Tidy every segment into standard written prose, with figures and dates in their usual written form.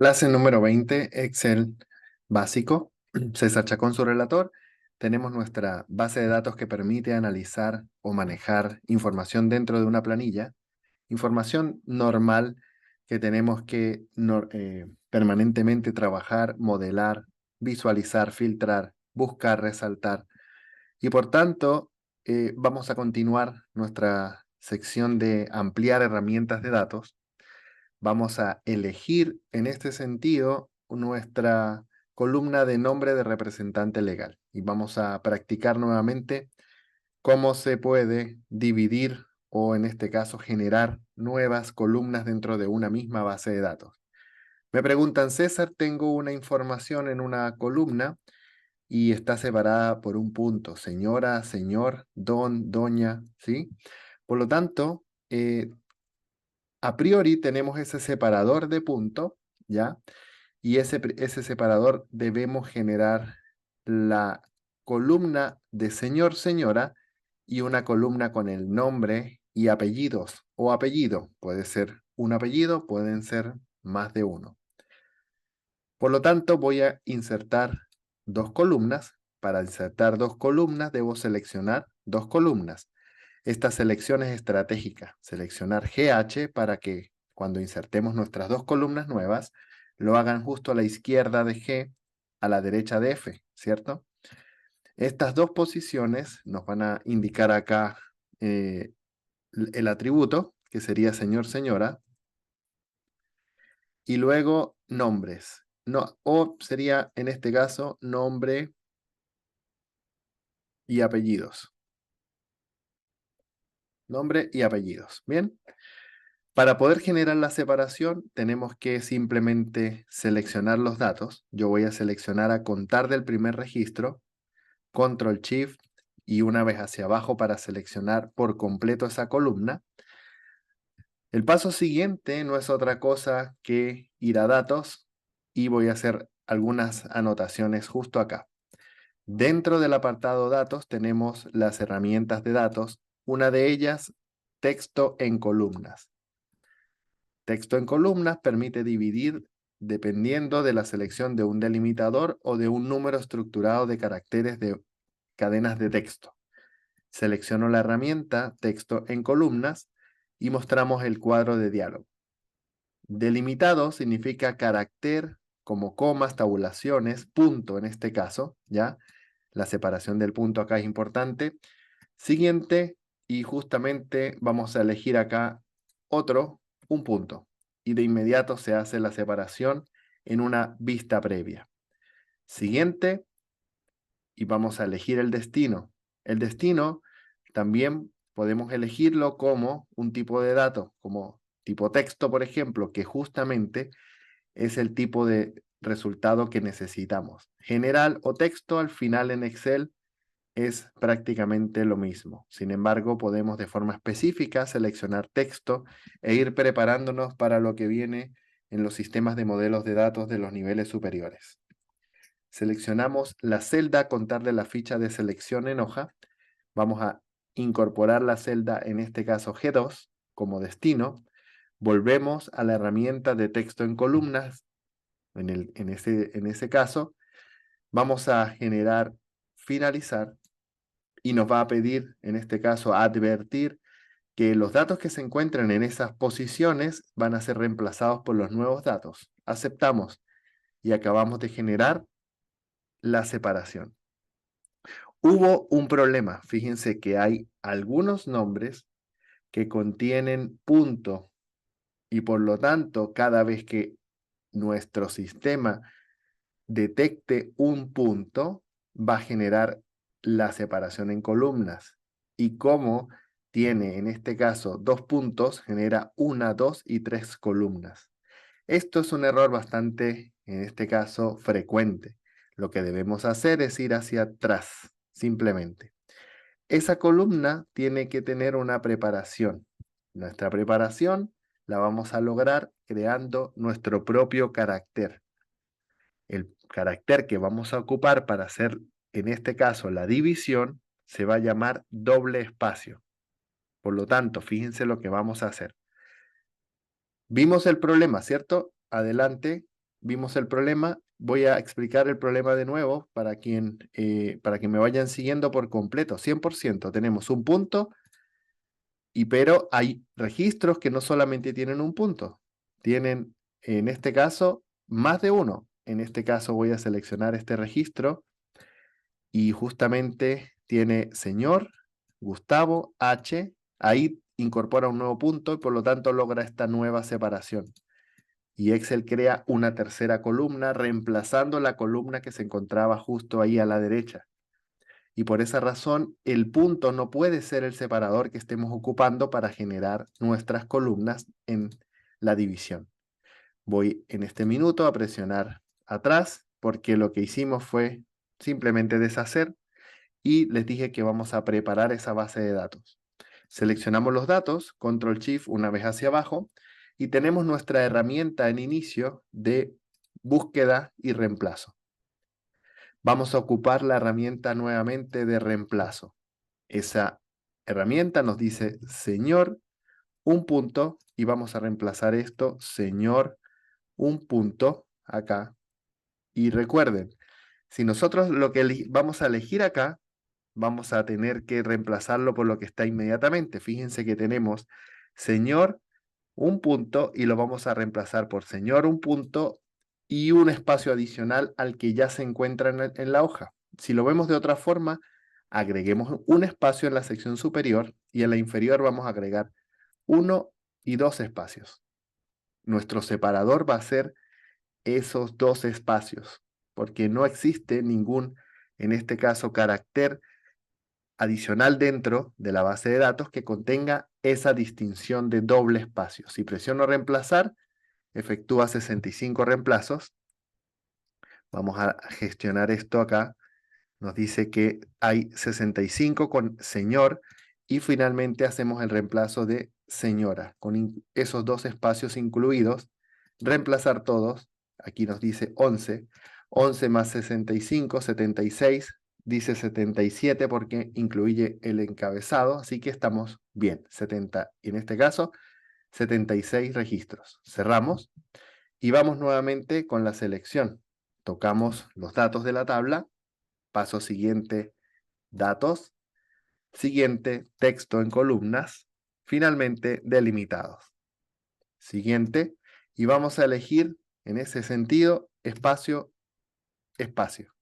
Clase número 20, Excel básico. César Chacón, su relator. Tenemos nuestra base de datos que permite analizar o manejar información dentro de una planilla. Información normal que tenemos que permanentemente trabajar, modelar, visualizar, filtrar, buscar, resaltar. Y por tanto, vamos a continuar nuestra sección de ampliar herramientas de datos. Vamos a elegir en este sentido nuestra columna de nombre de representante legal y vamos a practicar nuevamente cómo se puede dividir o en este caso generar nuevas columnas dentro de una misma base de datos. Me preguntan, César, tengo una información en una columna y está separada por un punto, señora, señor, don, doña, ¿sí? Por lo tanto, a priori tenemos ese separador de punto, ¿ya? Y ese separador debemos generar la columna de señor, señora y una columna con el nombre y apellidos o apellido. Puede ser un apellido, pueden ser más de uno. Por lo tanto, voy a insertar dos columnas. Para insertar dos columnas, debo seleccionar dos columnas. Esta selección es estratégica. Seleccionar GH para que cuando insertemos nuestras dos columnas nuevas, lo hagan justo a la izquierda de G, a la derecha de F, ¿cierto? Estas dos posiciones nos van a indicar acá eh, el atributo, que sería señor, señora, y luego nombres. No, o sería en este caso nombre y apellidos. Nombre y apellidos. Bien. Para poder generar la separación, tenemos que simplemente seleccionar los datos. Yo voy a seleccionar a contar del primer registro, Control Shift y una vez hacia abajo para seleccionar por completo esa columna. El paso siguiente no es otra cosa que ir a datos y voy a hacer algunas anotaciones justo acá. Dentro del apartado datos tenemos las herramientas de datos, una de ellas texto en columnas. Texto en columnas permite dividir dependiendo de la selección de un delimitador o de un número estructurado de caracteres de cadenas de texto. Selecciono la herramienta texto en columnas y mostramos el cuadro de diálogo. Delimitado significa carácter como comas, tabulaciones, punto en este caso, ¿ya? La separación del punto acá es importante. Siguiente, y justamente vamos a elegir acá un punto. Y de inmediato se hace la separación en una vista previa. Siguiente, y vamos a elegir el destino. El destino también podemos elegirlo como un tipo de dato, como tipo texto, por ejemplo, que justamente es el tipo de resultado que necesitamos. General o texto al final en Excel es prácticamente lo mismo. Sin embargo, podemos de forma específica seleccionar texto e ir preparándonos para lo que viene en los sistemas de modelos de datos de los niveles superiores. Seleccionamos la celda, contarle la ficha de selección en hoja. Vamos a incorporar la celda, en este caso G2, como destino. Volvemos a la herramienta de texto en columnas. En ese caso, vamos a generar finalizar y nos va a pedir, en este caso, advertir que los datos que se encuentran en esas posiciones van a ser reemplazados por los nuevos datos. Aceptamos y acabamos de generar la separación. Hubo un problema. Fíjense que hay algunos nombres que contienen punto y por lo tanto, cada vez que nuestro sistema detecte un punto, va a generar la separación en columnas. Y como tiene en este caso dos puntos, genera una, dos y tres columnas. Esto es un error bastante, en este caso, frecuente. Lo que debemos hacer es ir hacia atrás, simplemente. Esa columna tiene que tener una preparación. Nuestra preparación la vamos a lograr creando nuestro propio carácter. El carácter que vamos a ocupar para hacer, en este caso, la división, se va a llamar doble espacio. Por lo tanto, fíjense lo que vamos a hacer. Vimos el problema, ¿cierto? Adelante. vimos el problema. Voy a explicar el problema de nuevo para que me vayan siguiendo por completo. 100%. Tenemos un punto, pero hay registros que no solamente tienen un punto. Tienen, en este caso, más de uno. En este caso voy a seleccionar este registro y justamente tiene señor Gustavo H. Ahí incorpora un nuevo punto y por lo tanto logra esta nueva separación. Y Excel crea una tercera columna reemplazando la columna que se encontraba justo ahí a la derecha. Y por esa razón, el punto no puede ser el separador que estemos ocupando para generar nuestras columnas en la división. Voy en este minuto a presionar atrás porque lo que hicimos fue simplemente deshacer y les dije que vamos a preparar esa base de datos. Seleccionamos los datos, Control Shift una vez hacia abajo, y tenemos nuestra herramienta en inicio de búsqueda y reemplazo. Vamos a ocupar la herramienta nuevamente de reemplazo. Esa herramienta nos dice señor, un punto, y vamos a reemplazar esto, señor, un punto, acá. Y recuerden, si nosotros lo que vamos a elegir acá, vamos a tener que reemplazarlo por lo que está inmediatamente. Fíjense que tenemos señor, un punto, y lo vamos a reemplazar por señor, un punto, y un espacio adicional al que ya se encuentra en la hoja. Si lo vemos de otra forma, agreguemos un espacio en la sección superior y en la inferior vamos a agregar 1 y 2 espacios. Nuestro separador va a ser esos 2 espacios, porque no existe ningún, en este caso, carácter adicional dentro de la base de datos que contenga esa distinción de doble espacio. Si presiono reemplazar, efectúa 65 reemplazos. Vamos a gestionar esto acá. Nos dice que hay 65 con señor y finalmente hacemos el reemplazo de señora con esos 2 espacios incluidos. Reemplazar todos. Aquí nos dice 11. 11 más 65, 76. Dice 77 porque incluye el encabezado, así que estamos bien. 70, y en este caso, 76 registros. Cerramos y vamos nuevamente con la selección. Tocamos los datos de la tabla. Paso siguiente, datos. Siguiente, texto en columnas. Finalmente, delimitados. Siguiente, y vamos a elegir en ese sentido espacio, espacio.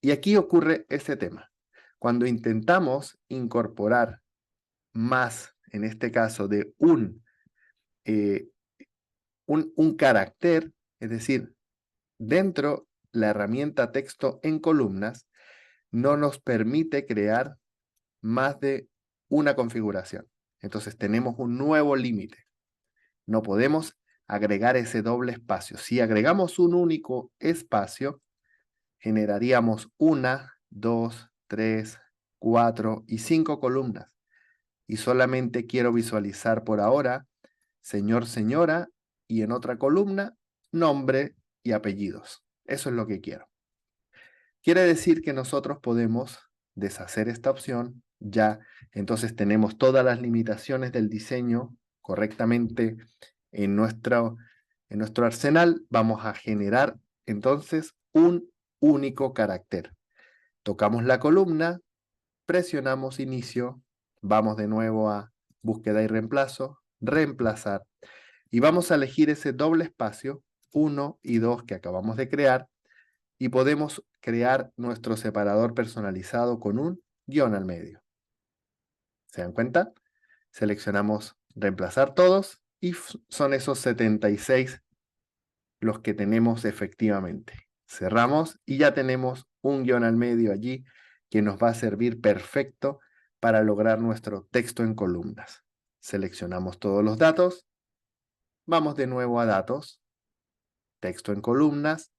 Y aquí ocurre este tema. Cuando intentamos incorporar más, en este caso, de un carácter, es decir, dentro la herramienta texto en columnas, no nos permite crear más de una configuración. Entonces tenemos un nuevo límite. No podemos agregar ese doble espacio. Si agregamos un único espacio, generaríamos 1, 2, 3, 4 y 5 columnas. Y solamente quiero visualizar por ahora señor, señora, y en otra columna, nombre y apellidos. Eso es lo que quiero. Quiere decir que nosotros podemos deshacer esta opción ya. Entonces tenemos todas las limitaciones del diseño correctamente en nuestro arsenal. Vamos a generar entonces un único carácter. Tocamos la columna, presionamos inicio, vamos de nuevo a búsqueda y reemplazo, reemplazar, y vamos a elegir ese doble espacio, 1 y 2 que acabamos de crear, y podemos crear nuestro separador personalizado con un guión al medio. ¿Se dan cuenta? Seleccionamos reemplazar todos y son esos 76 los que tenemos efectivamente. Cerramos y ya tenemos un guión al medio allí que nos va a servir perfecto para lograr nuestro texto en columnas. Seleccionamos todos los datos, vamos de nuevo a datos, texto en columnas,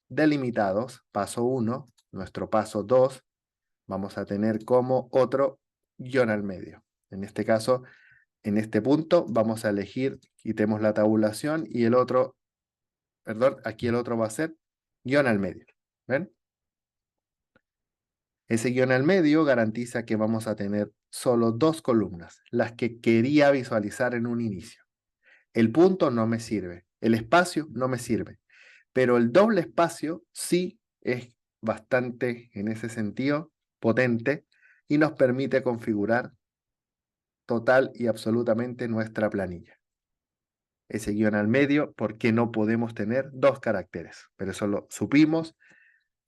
delimitados, paso 1, nuestro paso 2, vamos a tener como otro guión al medio. En este caso, en este punto vamos a elegir, quitemos la tabulación y el otro, perdón, aquí el otro va a ser guión al medio. ¿Ven? Ese guión al medio garantiza que vamos a tener solo 2 columnas, las que quería visualizar en un inicio. El punto no me sirve, el espacio no me sirve. pero el doble espacio sí es bastante, en ese sentido, potente y nos permite configurar total y absolutamente nuestra planilla. Ese guión al medio, porque no podemos tener dos caracteres, pero eso lo supimos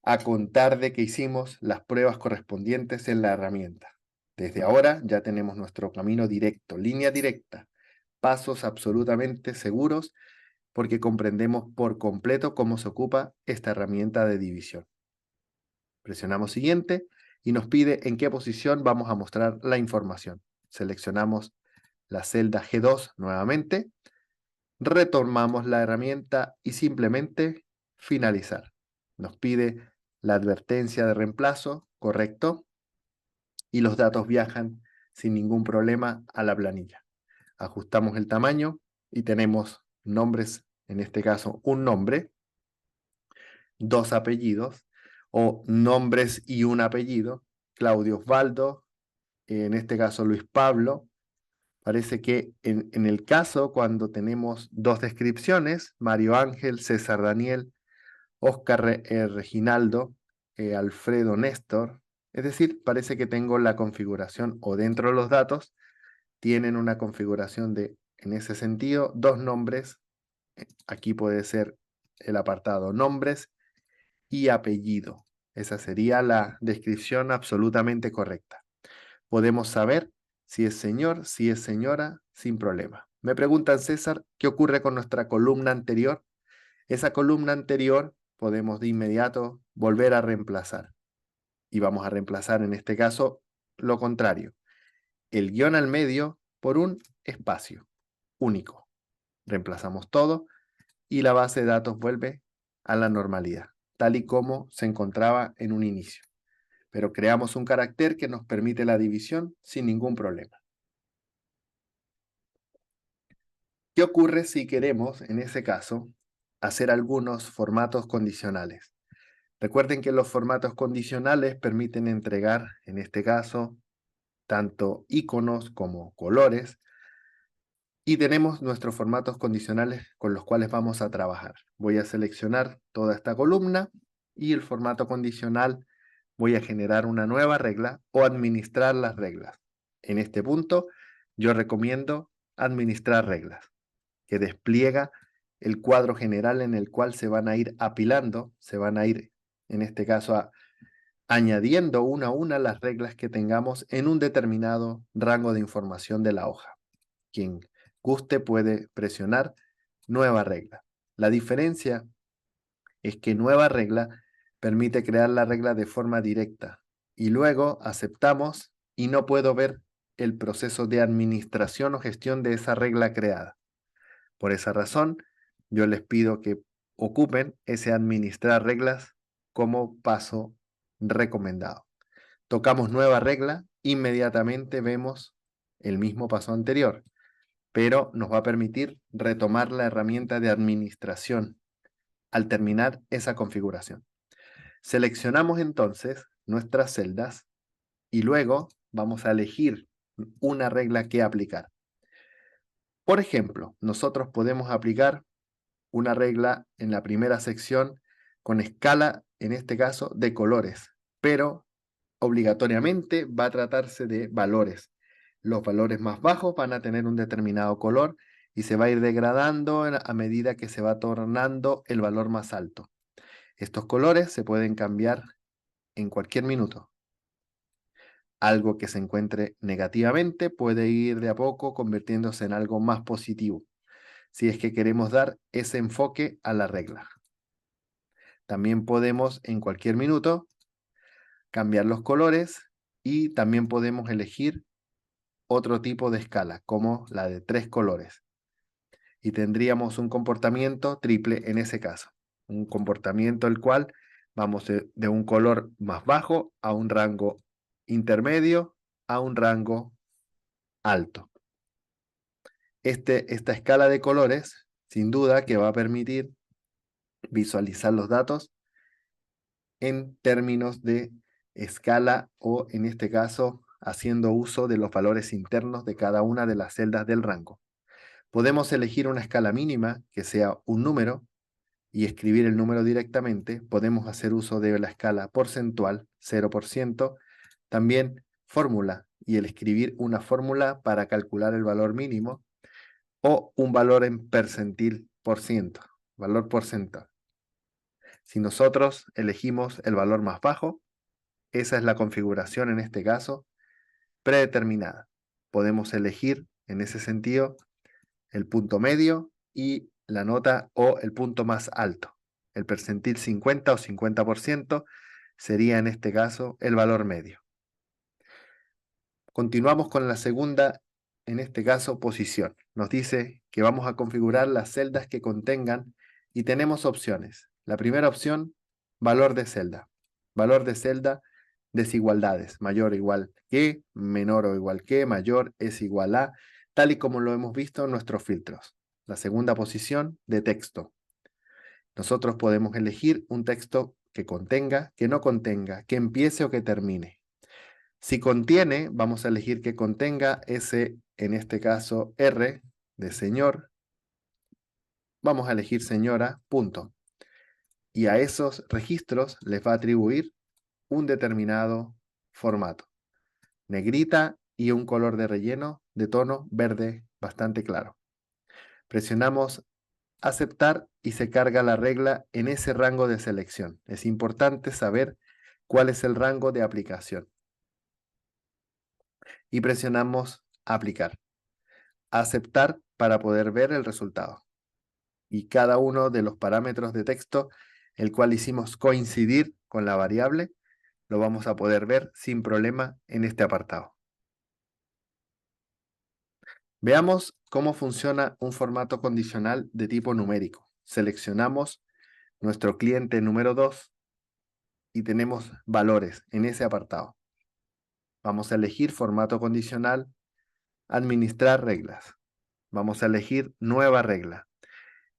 a contar de que hicimos las pruebas correspondientes en la herramienta. Desde ahora ya tenemos nuestro camino directo, línea directa, pasos absolutamente seguros porque comprendemos por completo cómo se ocupa esta herramienta de división. Presionamos siguiente y nos pide en qué posición vamos a mostrar la información. Seleccionamos la celda G2 nuevamente, retomamos la herramienta y simplemente finalizar. Nos pide la advertencia de reemplazo, correcto, y los datos viajan sin ningún problema a la planilla. Ajustamos el tamaño y tenemos nombres, en este caso un nombre, dos apellidos, o nombres y un apellido, Claudio Osvaldo, en este caso Luis Pablo. Parece que en el caso cuando tenemos dos descripciones, Mario Ángel, César Daniel, Oscar Reginaldo, Alfredo Néstor, es decir, parece que tengo la configuración o dentro de los datos tienen una configuración de, en ese sentido, dos nombres. Aquí puede ser el apartado nombres y apellido. Esa sería la descripción absolutamente correcta. Podemos saber si es señor, si es señora, sin problema. Me preguntan, César, ¿qué ocurre con nuestra columna anterior? Esa columna anterior podemos de inmediato volver a reemplazar. Y vamos a reemplazar en este caso lo contrario. El guión al medio por un espacio único. Reemplazamos todo y la base de datos vuelve a la normalidad, tal y como se encontraba en un inicio. Pero creamos un carácter que nos permite la división sin ningún problema. ¿Qué ocurre si queremos, en ese caso, hacer algunos formatos condicionales? Recuerden que los formatos condicionales permiten entregar, en este caso, tanto iconos como colores, y tenemos nuestros formatos condicionales con los cuales vamos a trabajar. Voy a seleccionar toda esta columna y el formato condicional voy a generar una nueva regla o administrar las reglas. En este punto, yo recomiendo administrar reglas, que despliega el cuadro general en el cual se van a ir apilando, se van a ir, en este caso, añadiendo una a una las reglas que tengamos en un determinado rango de información de la hoja. Quien guste puede presionar nueva regla. La diferencia es que nueva regla permite crear la regla de forma directa y luego aceptamos y no puedo ver el proceso de administración o gestión de esa regla creada. Por esa razón, yo les pido que ocupen ese administrar reglas como paso recomendado. Tocamos nueva regla, inmediatamente vemos el mismo paso anterior, pero nos va a permitir retomar la herramienta de administración al terminar esa configuración. Seleccionamos entonces nuestras celdas y luego vamos a elegir una regla que aplicar. Por ejemplo, nosotros podemos aplicar una regla en la primera sección con escala, en este caso, de colores, pero obligatoriamente va a tratarse de valores. Los valores más bajos van a tener un determinado color y se va a ir degradando a medida que se va tornando el valor más alto. Estos colores se pueden cambiar en cualquier minuto. Algo que se encuentre negativamente puede ir de a poco convirtiéndose en algo más positivo, si es que queremos dar ese enfoque a la regla. También podemos en cualquier minuto cambiar los colores y también podemos elegir otro tipo de escala, como la de 3 colores. Y tendríamos un comportamiento triple en ese caso. Un comportamiento el cual vamos de un color más bajo a un rango intermedio a un rango alto. Esta escala de colores, sin duda, que va a permitir visualizar los datos en términos de escala o, en este caso, haciendo uso de los valores internos de cada una de las celdas del rango. Podemos elegir una escala mínima, que sea un número, y escribir el número directamente, podemos hacer uso de la escala porcentual, 0%, también fórmula, y el escribir una fórmula para calcular el valor mínimo, o un valor en percentil por ciento, valor porcentual. Si nosotros elegimos el valor más bajo, esa es la configuración en este caso predeterminada. Podemos elegir en ese sentido el punto medio y la nota o el punto más alto. El percentil 50 o 50% sería en este caso el valor medio. Continuamos con la segunda, en este caso, posición. Nos dice que vamos a configurar las celdas que contengan y tenemos opciones. La primera opción, valor de celda. Valor de celda, desigualdades. Mayor o igual que, menor o igual que, mayor es igual a, tal y como lo hemos visto en nuestros filtros. La segunda posición, de texto. Nosotros podemos elegir un texto que contenga, que no contenga, que empiece o que termine. Si contiene, vamos a elegir que contenga ese, en este caso, R de señor. Vamos a elegir señora, punto. Y a esos registros les va a atribuir un determinado formato. Negrita y un color de relleno de tono verde bastante claro. Presionamos aceptar y se carga la regla en ese rango de selección. Es importante saber cuál es el rango de aplicación. Y presionamos aplicar. Aceptar para poder ver el resultado. Y cada uno de los parámetros de texto, el cual hicimos coincidir con la variable, lo vamos a poder ver sin problema en este apartado. Veamos cómo funciona un formato condicional de tipo numérico. Seleccionamos nuestro cliente número 2 y tenemos valores en ese apartado. Vamos a elegir formato condicional, administrar reglas. Vamos a elegir nueva regla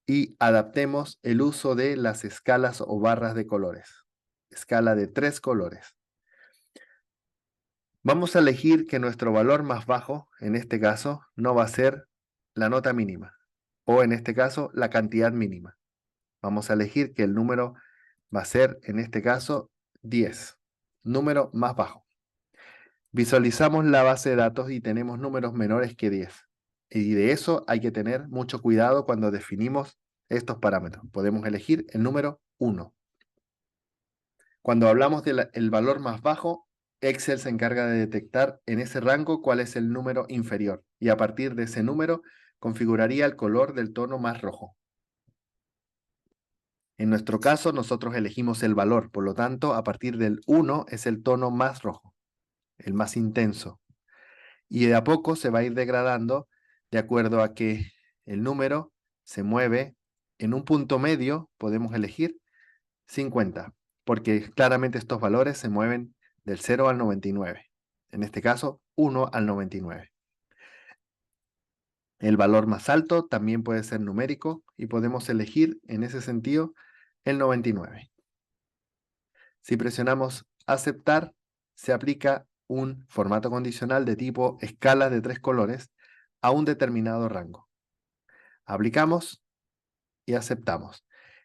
y adaptemos el uso de las escalas o barras de colores. Escala de 3 colores. Vamos a elegir que nuestro valor más bajo, en este caso, no va a ser la nota mínima, o en este caso, la cantidad mínima. Vamos a elegir que el número va a ser, en este caso, 10, número más bajo. Visualizamos la base de datos y tenemos números menores que 10. Y de eso hay que tener mucho cuidado cuando definimos estos parámetros. Podemos elegir el número 1. Cuando hablamos del valor más bajo, Excel se encarga de detectar en ese rango cuál es el número inferior y a partir de ese número configuraría el color del tono más rojo. En nuestro caso, nosotros elegimos el valor, por lo tanto, a partir del 1 es el tono más rojo, el más intenso. Y de a poco se va a ir degradando de acuerdo a que el número se mueve en un punto medio, podemos elegir 50, porque claramente estos valores se mueven del 0 al 99. En este caso, 1 al 99. El valor más alto también puede ser numérico y podemos elegir en ese sentido el 99. Si presionamos aceptar, se aplica un formato condicional de tipo escala de 3 colores a un determinado rango. Aplicamos y aceptamos.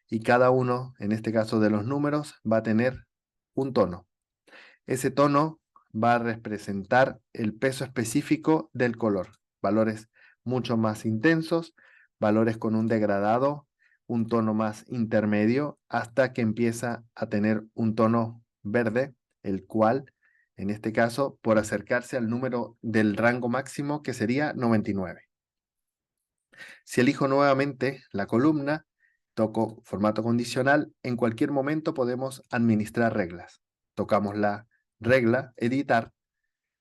Y cada uno, en este caso de los números, va a tener un tono. Ese tono va a representar el peso específico del color. Valores mucho más intensos, valores con un degradado, un tono más intermedio, hasta que empieza a tener un tono verde, el cual, en este caso, por acercarse al número del rango máximo, que sería 99. Si elijo nuevamente la columna, toco formato condicional, en cualquier momento podemos administrar reglas. Tocamos la regla, editar,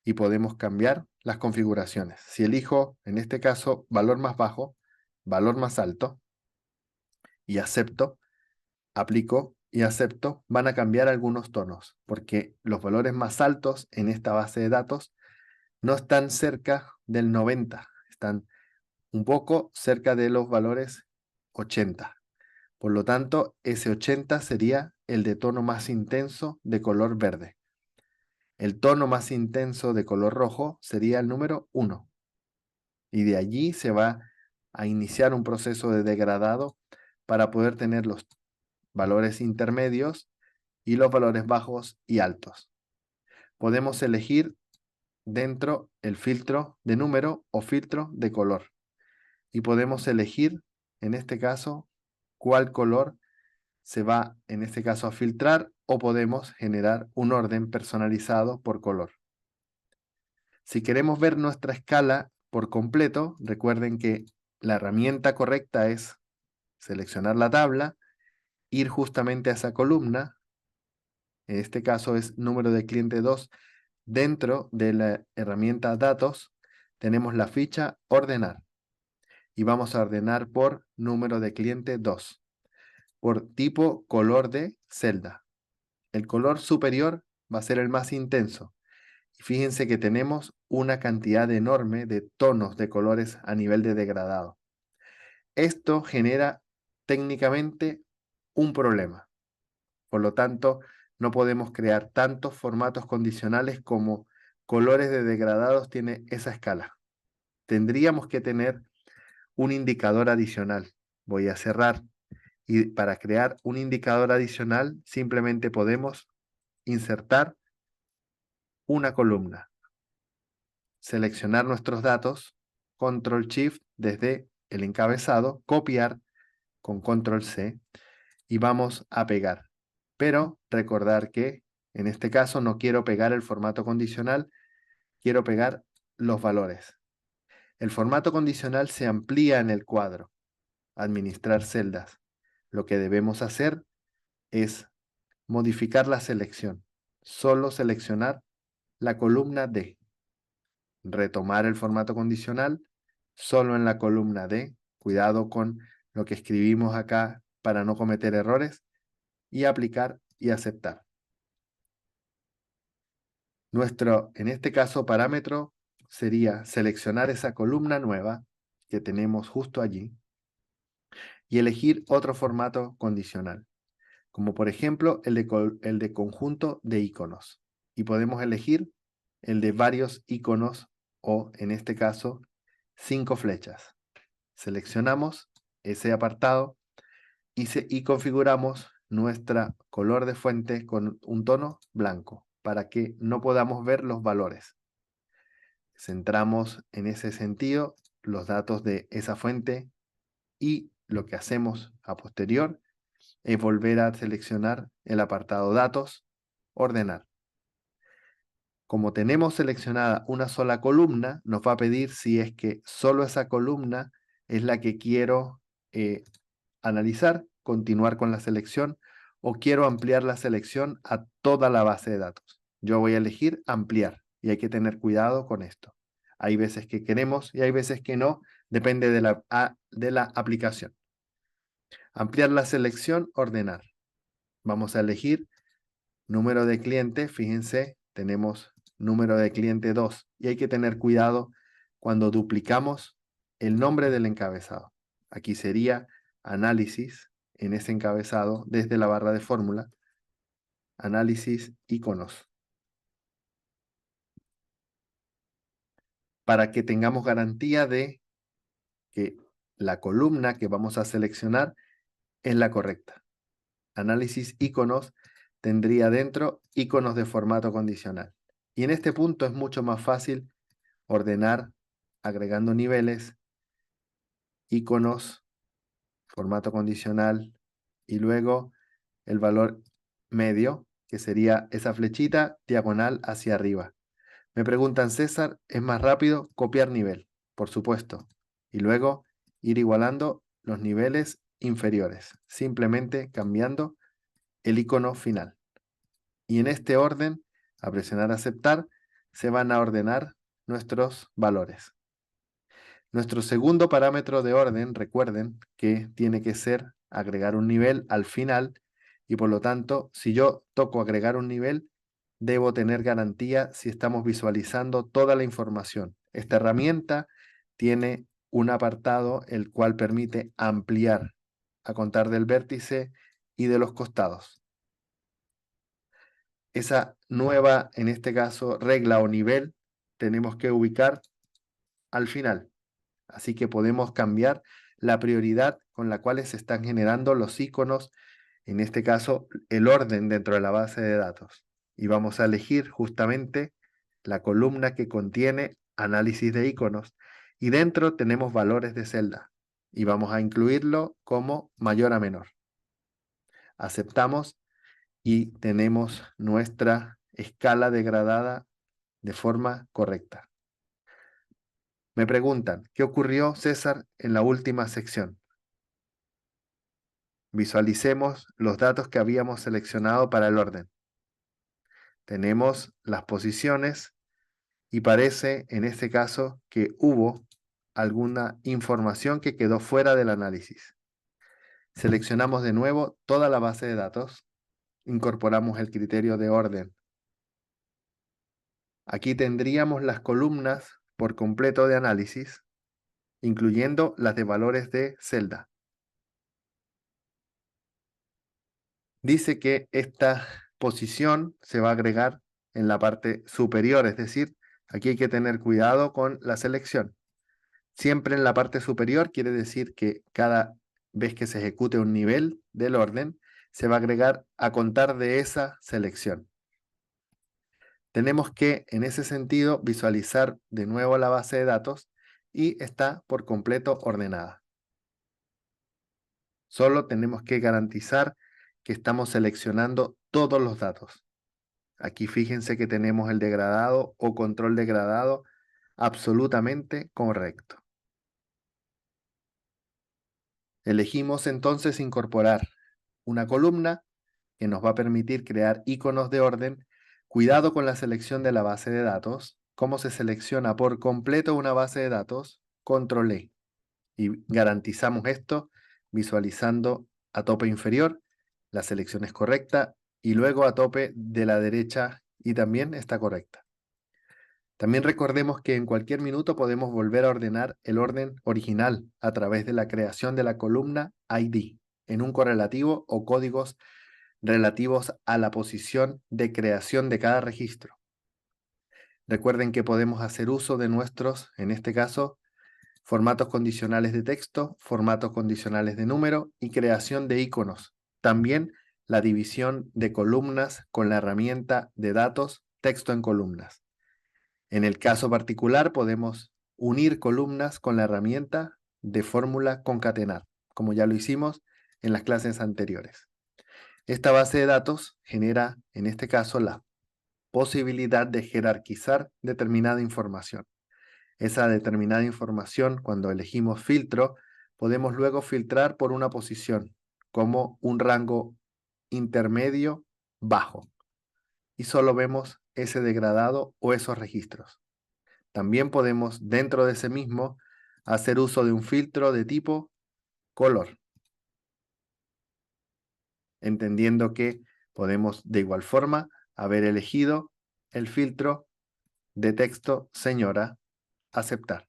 y podemos cambiar las configuraciones. Si elijo, en este caso, valor más bajo, valor más alto, y acepto, aplico y acepto, van a cambiar algunos tonos, porque los valores más altos en esta base de datos no están cerca del 90, están un poco cerca de los valores 80. Por lo tanto, ese 80 sería el de tono más intenso de color verde. El tono más intenso de color rojo sería el número 1. Y de allí se va a iniciar un proceso de degradado para poder tener los valores intermedios y los valores bajos y altos. Podemos elegir dentro el filtro de número o filtro de color. Y podemos elegir, en este caso, cuál color se va, en este caso, a filtrar, o podemos generar un orden personalizado por color. Si queremos ver nuestra escala por completo, recuerden que la herramienta correcta es seleccionar la tabla, ir justamente a esa columna, en este caso es número de cliente 2, dentro de la herramienta datos, tenemos la ficha ordenar, y vamos a ordenar por número de cliente 2, por tipo color de celda. El color superior va a ser el más intenso. Y fíjense que tenemos una cantidad enorme de tonos de colores a nivel de degradado. Esto genera técnicamente un problema. Por lo tanto, no podemos crear tantos formatos condicionales como colores de degradados tiene esa escala. Tendríamos que tener un indicador adicional. Voy a cerrar. Y para crear un indicador adicional, simplemente podemos insertar una columna, seleccionar nuestros datos, Control Shift desde el encabezado, copiar con Control C y vamos a pegar. Pero recordar que en este caso no quiero pegar el formato condicional, quiero pegar los valores. El formato condicional se amplía en el cuadro, administrar celdas. Lo que debemos hacer es modificar la selección, solo seleccionar la columna D, retomar el formato condicional solo en la columna D, cuidado con lo que escribimos acá para no cometer errores, y aplicar y aceptar. Nuestro, en este caso, parámetro sería seleccionar esa columna nueva que tenemos justo allí y elegir otro formato condicional, como por ejemplo el de conjunto de iconos. Y podemos elegir el de varios iconos o, en este caso, 5 flechas. Seleccionamos ese apartado y configuramos nuestra color de fuente con un tono blanco para que no podamos ver los valores. Centramos en ese sentido los datos de esa fuente y lo que hacemos a posterior es volver a seleccionar el apartado datos, ordenar. Como tenemos seleccionada una sola columna, nos va a pedir si es que solo esa columna es la que quiero analizar, continuar con la selección, o quiero ampliar la selección a toda la base de datos. Yo voy a elegir ampliar y hay que tener cuidado con esto. Hay veces que queremos y hay veces que no, depende de la aplicación. Ampliar la selección, ordenar. Vamos a elegir número de cliente, fíjense, tenemos número de cliente 2 y hay que tener cuidado cuando duplicamos el nombre del encabezado. Aquí sería análisis en ese encabezado desde la barra de fórmula, análisis iconos. Para que tengamos garantía de que la columna que vamos a seleccionar es la correcta. Análisis iconos tendría dentro iconos de formato condicional. Y en este punto es mucho más fácil ordenar agregando niveles, iconos, formato condicional y luego el valor medio, que sería esa flechita diagonal hacia arriba. Me preguntan, César, ¿es más rápido copiar nivel? Por supuesto. Y luego ir igualando los niveles inferiores, simplemente cambiando el icono final. Y en este orden, a presionar aceptar, se van a ordenar nuestros valores. Nuestro segundo parámetro de orden, recuerden que tiene que ser agregar un nivel al final y por lo tanto, si yo toco agregar un nivel, debo tener garantía si estamos visualizando toda la información. Esta herramienta tiene un apartado el cual permite ampliar a contar del vértice y de los costados. Esa nueva, en este caso, regla o nivel, tenemos que ubicar al final. Así que podemos cambiar la prioridad con la cual se están generando los iconos en este caso, el orden dentro de la base de datos. Y vamos a elegir justamente la columna que contiene análisis de iconos. Y dentro tenemos valores de celda. Y vamos a incluirlo como mayor a menor. Aceptamos y tenemos nuestra escala degradada de forma correcta. Me preguntan, ¿qué ocurrió, César, en la última sección? Visualicemos los datos que habíamos seleccionado para el orden. Tenemos las posiciones y parece en este caso que hubo alguna información que quedó fuera del análisis. Seleccionamos de nuevo toda la base de datos, incorporamos el criterio de orden. Aquí tendríamos las columnas por completo de análisis, incluyendo las de valores de celda. Dice que esta posición se va a agregar en la parte superior, es decir, aquí hay que tener cuidado con la selección. Siempre en la parte superior quiere decir que cada vez que se ejecute un nivel del orden, se va a agregar a contar de esa selección. Tenemos que, en ese sentido, visualizar de nuevo la base de datos y está por completo ordenada. Solo tenemos que garantizar que estamos seleccionando todos los datos. Aquí fíjense que tenemos el degradado o control degradado absolutamente correcto. Elegimos entonces incorporar una columna que nos va a permitir crear iconos de orden. Cuidado con la selección de la base de datos. ¿Cómo se selecciona por completo una base de datos? Control E. Y garantizamos esto visualizando a tope inferior. La selección es correcta y luego a tope de la derecha y también está correcta. También recordemos que en cualquier minuto podemos volver a ordenar el orden original a través de la creación de la columna ID en un correlativo o códigos relativos a la posición de creación de cada registro. Recuerden que podemos hacer uso de nuestros, en este caso, formatos condicionales de texto, formatos condicionales de número y creación de iconos. También la división de columnas con la herramienta de datos texto en columnas. En el caso particular podemos unir columnas con la herramienta de fórmula concatenar, como ya lo hicimos en las clases anteriores. Esta base de datos genera, en este caso, la posibilidad de jerarquizar determinada información. Esa determinada información, cuando elegimos filtro, podemos luego filtrar por una posición, como un rango intermedio bajo, y solo vemos ese degradado o esos registros. También podemos, dentro de ese mismo, hacer uso de un filtro de tipo color, entendiendo que podemos de igual forma haber elegido el filtro de texto señora, aceptar.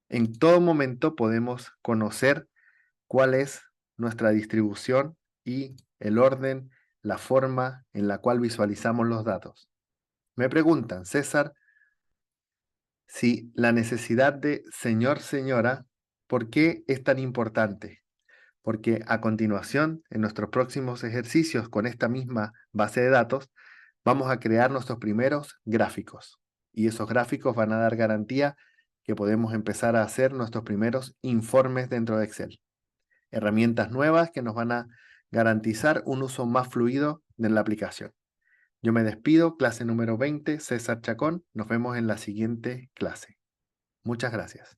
En todo momento podemos conocer cuál es nuestra distribución y el orden, la forma en la cual visualizamos los datos. Me preguntan, César, si la necesidad de señor, señora, ¿por qué es tan importante? Porque a continuación, en nuestros próximos ejercicios con esta misma base de datos, vamos a crear nuestros primeros gráficos. Y esos gráficos van a dar garantía que podemos empezar a hacer nuestros primeros informes dentro de Excel. Herramientas nuevas que nos van a garantizar un uso más fluido de la aplicación. Yo me despido, clase número 20, César Chacón. Nos vemos en la siguiente clase. Muchas gracias.